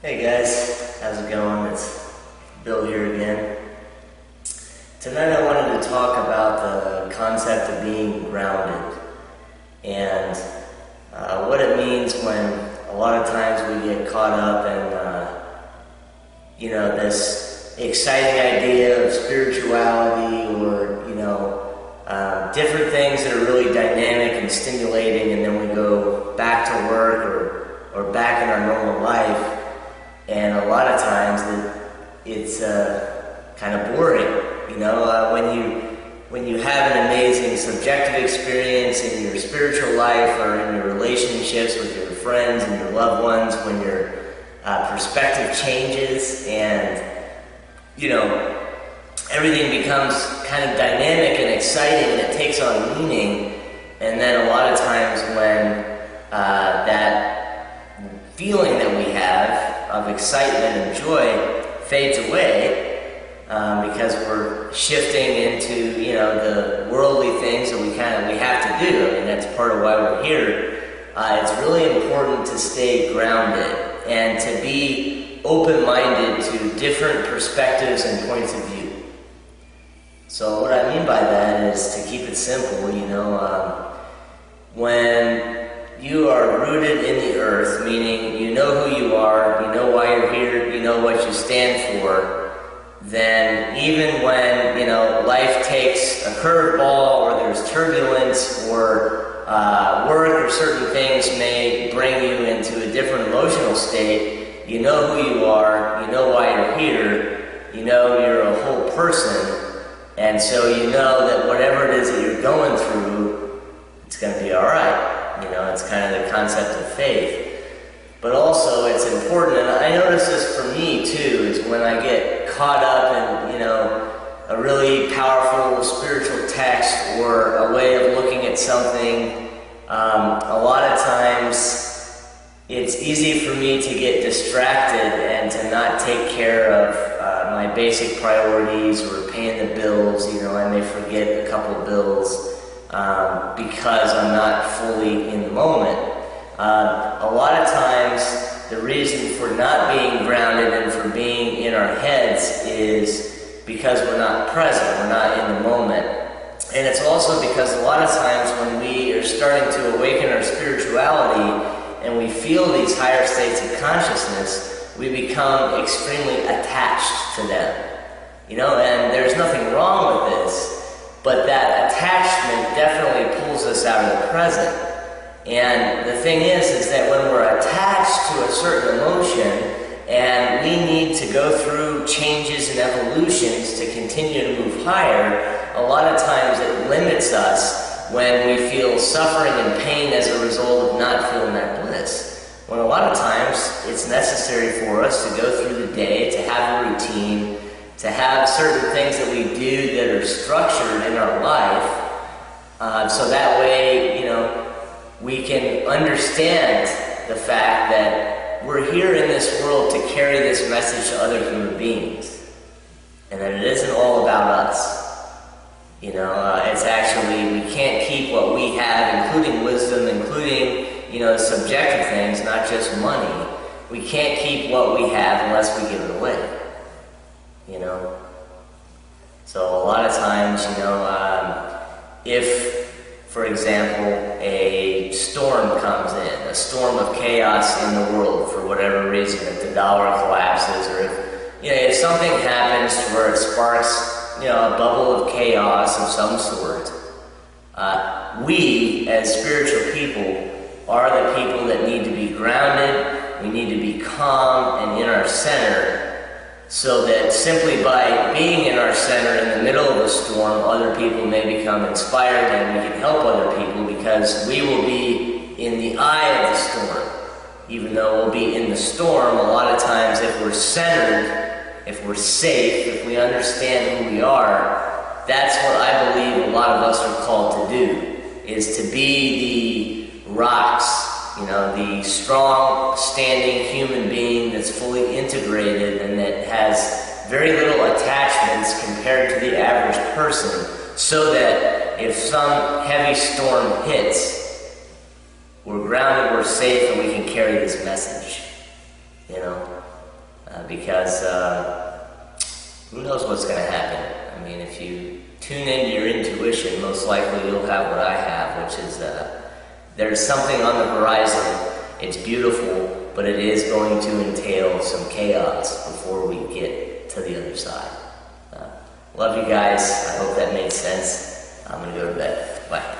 Hey guys, how's it going? It's Bill here again. Tonight I wanted to talk about the concept of being grounded and what it means when a lot of times we get caught up in this exciting idea of spirituality or different things that are really dynamic and stimulating, and then we go back to work or back in our normal life. And a lot of times it's kind of boring, when you have an amazing subjective experience in your spiritual life or in your relationships with your friends and your loved ones, when your perspective changes and everything becomes kind of dynamic and exciting and it takes on meaning. And then a lot of times when that feeling that we have of excitement and joy fades away because we're shifting into the worldly things that we have to do. I mean, that's part of why we're here. It's really important to stay grounded and to be open-minded to different perspectives and points of view. So what I mean by that is to keep it simple. When you are rooted in the earth, meaning you know who you are, you know why you're here, you know what you stand for, then even when, life takes a curveball or there's turbulence or work or certain things may bring you into a different emotional state, you know who you are, you know why you're here, you know you're a whole person, and so you know that whatever it is that you're going through, it's going to be all right. It's kind of the concept of faith. But also it's important, and I notice this for me too, is when I get caught up in, a really powerful spiritual text or a way of looking at something, a lot of times it's easy for me to get distracted and to not take care of my basic priorities or paying the bills. I may forget a couple bills because I'm not fully in the moment. A lot of times the reason for not being grounded and for being in our heads is because we're not present, we're not in the moment. And it's also because a lot of times when we are starting to awaken our spirituality and we feel these higher states of consciousness, we become extremely attached to them. And there's nothing wrong with this, but that attachment definitely pulls us out of the present. And the thing is that when we're attached to a certain emotion and we need to go through changes and evolutions to continue to move higher, a lot of times it limits us when we feel suffering and pain as a result of not feeling that bliss. When a lot of times it's necessary for us to go through the day, to have a routine, to have certain things that we do that are structured in our life, so that way, we can understand the fact that we're here in this world to carry this message to other human beings, and that it isn't all about us. It's actually, we can't keep what we have, including wisdom, including, subjective things, not just money. We can't keep what we have unless we give it away. So a lot of times, if, for example, a storm comes in, a storm of chaos in the world for whatever reason, if the dollar collapses or if something happens where it sparks, a bubble of chaos of some sort, we as spiritual people are the people that need to be grounded, we need to be calm and in our center, so that simply by being in our center in the middle of a storm, other people may become inspired and we can help other people because we will be in the eye of the storm. Even though we'll be in the storm, a lot of times if we're centered, if we're safe, if we understand who we are, that's what I believe a lot of us are called to do, is to be the rocks, the strong, standing human being that's fully integrated and that has very little attachments compared to the average person, so that if some heavy storm hits, we're grounded, we're safe, and we can carry this message. because who knows what's going to happen. I mean, if you tune into your intuition, most likely you'll have what I have, which is there's something on the horizon. It's beautiful, but it is going to entail some chaos before we get to the other side. Love you guys. I hope that made sense. I'm going to go to bed. Bye.